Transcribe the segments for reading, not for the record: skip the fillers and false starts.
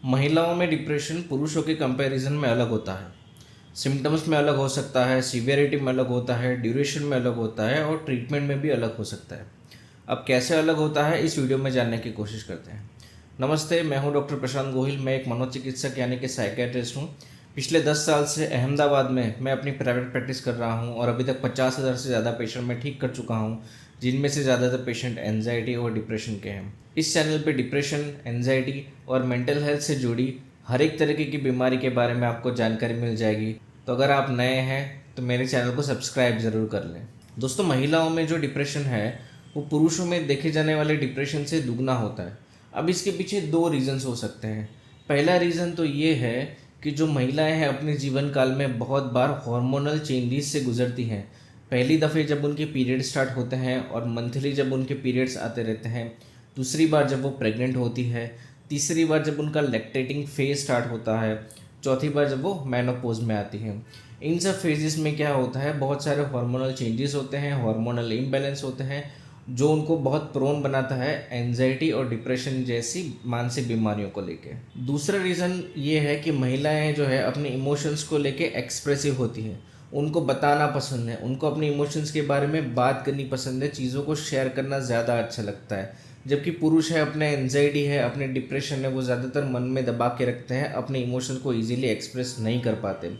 महिलाओं में डिप्रेशन पुरुषों के कंपैरिजन में अलग होता है। सिम्टम्स में अलग हो सकता है, सीवियरिटी में अलग होता है, ड्यूरेशन में अलग होता है और ट्रीटमेंट में भी अलग हो सकता है। अब कैसे अलग होता है इस वीडियो में जानने की कोशिश करते हैं। नमस्ते, मैं हूं डॉक्टर प्रशांत गोहिल। मैं एक मनोचिकित्सक यानी कि साइकियाट्रिस्ट हूं। पिछले 10 साल से अहमदाबाद में मैं अपनी प्राइवेट प्रैक्टिस कर रहा हूं और अभी तक 50,000 से ज़्यादा पेशेंट मैं ठीक कर चुका हूं, जिनमें से ज़्यादातर पेशेंट एंजाइटी और डिप्रेशन के हैं। इस चैनल पे डिप्रेशन, एंजाइटी और मेंटल हेल्थ से जुड़ी हर एक तरीके की बीमारी के बारे में आपको जानकारी मिल जाएगी। तो अगर आप नए हैं तो मेरे चैनल को सब्सक्राइब ज़रूर कर लें। दोस्तों, महिलाओं में जो डिप्रेशन है वो पुरुषों में देखे जाने वाले डिप्रेशन से दुगना होता है। अब इसके पीछे दो रीज़न्स हो सकते हैं। पहला रीज़न तो ये है कि जो महिलाएं हैं अपने जीवन काल में बहुत बार हार्मोनल चेंजेस से गुजरती हैं। पहली दफ़े जब उनके पीरियड स्टार्ट होते हैं और मंथली जब उनके पीरियड्स आते रहते हैं, दूसरी बार जब वो प्रेग्नेंट होती है, तीसरी बार जब उनका लैक्टेटिंग फेज स्टार्ट होता है, चौथी बार जब वो मेनोपॉज में आती है। इन सब फेजेस में क्या होता है, बहुत सारे हार्मोनल चेंजेस होते हैं, हार्मोनल इम्बैलेंस होते हैं, जो उनको बहुत प्रोन बनाता है एंजाइटी और डिप्रेशन जैसी मानसिक बीमारियों को लेके। दूसरा रीज़न ये है कि महिलाएं जो है अपने इमोशंस को लेके एक्सप्रेसिव होती हैं। उनको बताना पसंद है, उनको अपने इमोशंस के बारे में बात करनी पसंद है, चीज़ों को शेयर करना ज़्यादा अच्छा लगता है। जबकि पुरुष है अपने एंजाइटी है, अपने डिप्रेशन है, वो ज़्यादातर मन में दबा के रखते हैं, अपने इमोशंस को ईजिली एक्सप्रेस नहीं कर पाते।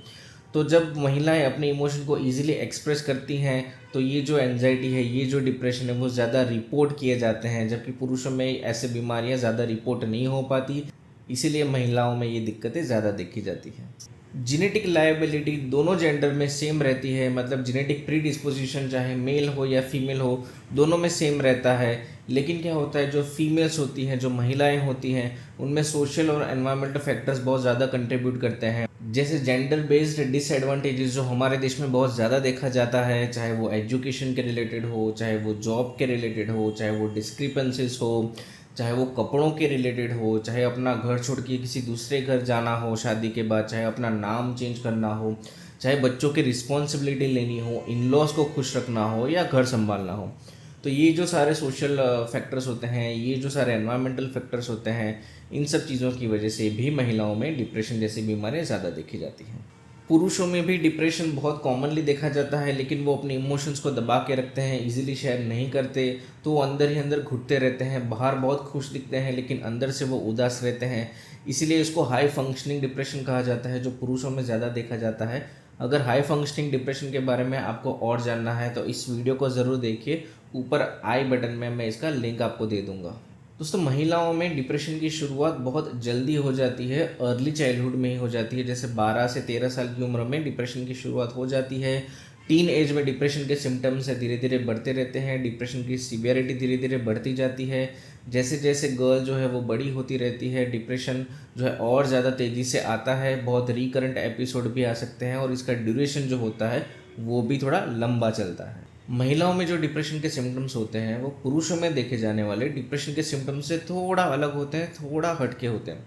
तो जब महिलाएं अपने इमोशन को ईजिली एक्सप्रेस करती हैं तो ये जो एंजाइटी है, ये जो डिप्रेशन है वो ज़्यादा रिपोर्ट किए जाते हैं, जबकि पुरुषों में ऐसे बीमारियां ज़्यादा रिपोर्ट नहीं हो पाती। इसीलिए महिलाओं में ये दिक्कतें ज़्यादा देखी जाती हैं। जेनेटिक लायबिलिटी दोनों जेंडर में सेम रहती है, मतलब जेनेटिक प्री डिस्पोजिशन चाहे मेल हो या फीमेल हो, दोनों में सेम रहता है। लेकिन क्या होता है, जो फीमेल्स होती हैं, जो महिलाएं होती हैं, उनमें सोशल और एनवायरमेंटल फैक्टर्स बहुत ज़्यादा कंट्रीब्यूट करते हैं। जैसे जेंडर बेस्ड डिसएडवांटेजेस जो हमारे देश में बहुत ज़्यादा देखा जाता है, चाहे वो एजुकेशन के रिलेटेड हो, चाहे वो जॉब के रिलेटेड हो, चाहे वो डिस्क्रिपेंसीज हो, चाहे वो कपड़ों के रिलेटेड हो, चाहे अपना घर छोड़ के किसी दूसरे घर जाना हो शादी के बाद, चाहे अपना नाम चेंज करना हो, चाहे बच्चों की रिस्पॉन्सिबिलिटी लेनी हो, इन लॉज को खुश रखना हो या घर संभालना हो। तो ये जो सारे सोशल फैक्टर्स होते हैं, ये जो सारे एनवायरमेंटल फैक्टर्स होते हैं, इन सब चीज़ों की वजह से भी महिलाओं में डिप्रेशन जैसी बीमारियाँ ज़्यादा देखी जाती हैं। पुरुषों में भी डिप्रेशन बहुत कॉमनली देखा जाता है, लेकिन वो अपने इमोशंस को दबा के रखते हैं, इजीली शेयर नहीं करते, तो वो अंदर ही अंदर घुटते रहते हैं। बाहर बहुत खुश दिखते हैं लेकिन अंदर से वो उदास रहते हैं। इसीलिए इसको हाई फंक्शनिंग डिप्रेशन कहा जाता है, जो पुरुषों में ज़्यादा देखा जाता है। अगर हाई फंक्शनिंग डिप्रेशन के बारे में आपको और जानना है तो इस वीडियो को ज़रूर देखिए। ऊपर आई बटन में मैं इसका लिंक आपको दे दूँगा। दोस्तों, महिलाओं में डिप्रेशन की शुरुआत बहुत जल्दी हो जाती है, अर्ली चाइल्डहुड में ही हो जाती है। जैसे 12 से 13 साल की उम्र में डिप्रेशन की शुरुआत हो जाती है। टीन एज में डिप्रेशन के सिम्टम्स है धीरे धीरे बढ़ते रहते हैं, डिप्रेशन की सीवियरिटी धीरे धीरे बढ़ती जाती है। जैसे जैसे गर्ल जो है वो बड़ी होती रहती है, डिप्रेशन जो है और ज़्यादा तेज़ी से आता है, बहुत रिकरेंट एपिसोड भी आ सकते हैं और इसका ड्यूरेशन जो होता है वो भी थोड़ा लंबा चलता है। महिलाओं में जो डिप्रेशन के सिम्टम्स होते हैं वो पुरुषों में देखे जाने वाले डिप्रेशन के सिम्टम्स से थोड़ा अलग होते हैं, थोड़ा हटके होते हैं।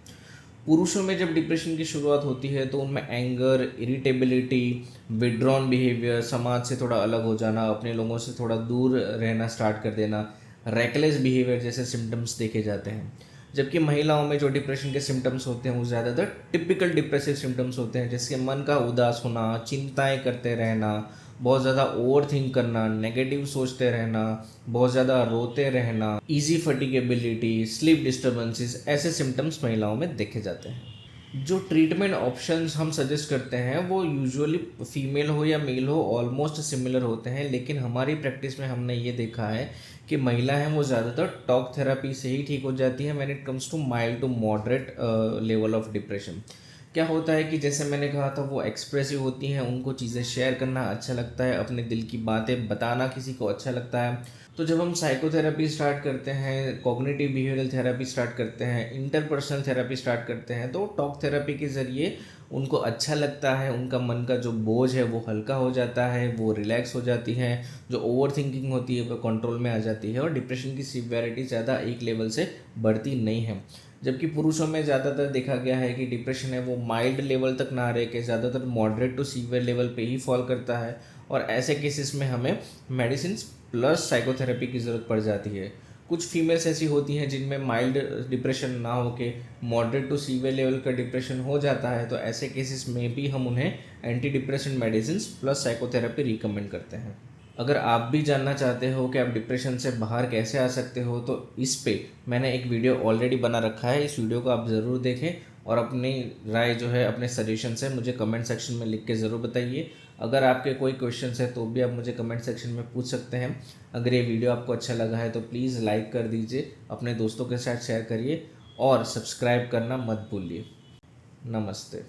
पुरुषों में जब डिप्रेशन की शुरुआत होती है तो उनमें एंगर, इरिटेबिलिटी, विड्रॉन बिहेवियर, समाज से थोड़ा अलग हो जाना, अपने लोगों से थोड़ा दूर रहना स्टार्ट कर देना, रेकलेस बिहेवियर जैसे सिम्टम्स देखे जाते हैं। जबकि महिलाओं में जो डिप्रेशन के सिम्टम्स होते हैं वो ज़्यादातर टिपिकल डिप्रेसिव सिम्टम्स होते हैं, जैसे मन का उदास होना, चिंताएं करते रहना, बहुत ज़्यादा ओवर थिंक करना, नेगेटिव सोचते रहना, बहुत ज़्यादा रोते रहना, इजी फटीगेबिलिटी, स्लीप डिस्टर्बेंसेस, ऐसे सिम्टम्स महिलाओं में देखे जाते हैं। जो ट्रीटमेंट ऑप्शंस हम सजेस्ट करते हैं वो यूजुअली फीमेल हो या मेल हो ऑलमोस्ट सिमिलर होते हैं, लेकिन हमारी प्रैक्टिस में हमने ये देखा है कि महिला हैं वो ज़्यादातर टॉक थेरेपी से ही ठीक हो जाती है when it comes to mild to moderate level of depression. क्या होता है कि जैसे मैंने कहा था, वो एक्सप्रेसिव होती हैं, उनको चीज़ें शेयर करना अच्छा लगता है, अपने दिल की बातें बताना किसी को अच्छा लगता है। तो जब हम साइकोथेरेपी स्टार्ट करते हैं, कॉग्निटिव बिहेवियरल थेरेपी स्टार्ट करते हैं, इंटरपर्सनल थेरेपी स्टार्ट करते हैं, तो टॉक थेरेपी के ज़रिए उनको अच्छा लगता है, उनका मन का जो बोझ है वो हल्का हो जाता है, वो रिलैक्स हो जाती है, जो ओवर थिंकिंग होती है वो कंट्रोल में आ जाती है और डिप्रेशन की सीवियरिटी ज़्यादा एक लेवल से बढ़ती नहीं है। जबकि पुरुषों में ज़्यादातर देखा गया है कि डिप्रेशन है वो माइल्ड लेवल तक ना रह के ज़्यादातर मॉडरेट टू सीवियर लेवल पे ही फॉल करता है और ऐसे केसेस में हमें मेडिसिन प्लस साइकोथेरेपी की ज़रूरत पड़ जाती है। कुछ फीमेल्स ऐसी होती हैं जिनमें माइल्ड डिप्रेशन ना हो के मॉडरेट टू सीवियर लेवल का डिप्रेशन हो जाता है, तो ऐसे केसेस में भी हम उन्हें anti depression medicine plus psychotherapy recommend करते हैं। अगर आप भी जानना चाहते हो कि आप डिप्रेशन से बाहर कैसे आ सकते हो, तो इस पे मैंने एक वीडियो ऑलरेडी बना रखा है, इस वीडियो को आप ज़रूर देखें और अपनी राय जो है, अपने सजेशन है मुझे कमेंट सेक्शन में लिख के ज़रूर बताइए। अगर आपके कोई क्वेश्चन है तो भी आप मुझे कमेंट सेक्शन में पूछ सकते हैं। अगर ये वीडियो आपको अच्छा लगा है तो प्लीज़ लाइक कर दीजिए, अपने दोस्तों के साथ शेयर करिए और सब्सक्राइब करना मत भूलिए। नमस्ते।